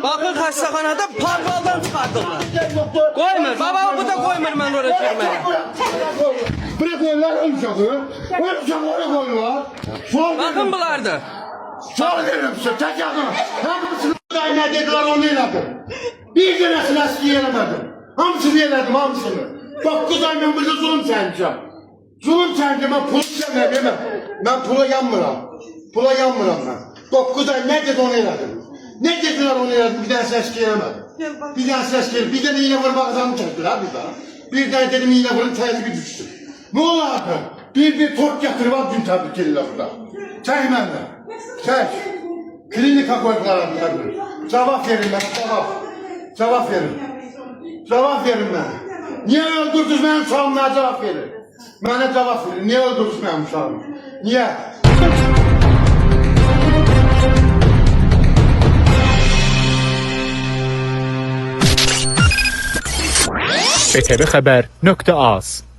Bakın xəstəxanada parvaldan çıxardılar. Koymur. Baba bu da koymur mən oraya girməyə. Bırak onlar ölçağı. Ölçağı koyuyorlar. Bakın bunlardır. Sağ verim size. Tek yakın. Hamısını ne dediler onu elədim. Bir tanesini eskiyemedim. Hamısını elədim hamısını. 9 ay ben burada zulüm çəkəcəm. Zulüm çəkəcəm ben pul istəməyəm. Ben pula yanmıram. Pula yanmıram ben. 9 ay ne dedi onu elədim. Ne dediler onu elədim. Bir tanesi eskiyemedim. Bir tanesi eskiyemedim. Bir tane iğne vurma adamı çektiler burada. Bir tane dedim iğne vurun terliği düştü. Ne oldu abi? Bir top yatırıp abdüm tabii ki burada. Çek benimle. Çek. Klinika koydular tabii. Cevap verin ben, cevap. Cevap verin. Cevap verin bana. Niye öldürdünüz benim uşağımı? Cevap verin. Bana cevap verin. Niye öldürdünüz benim uşağımı? Niye? BTV Xəbər.az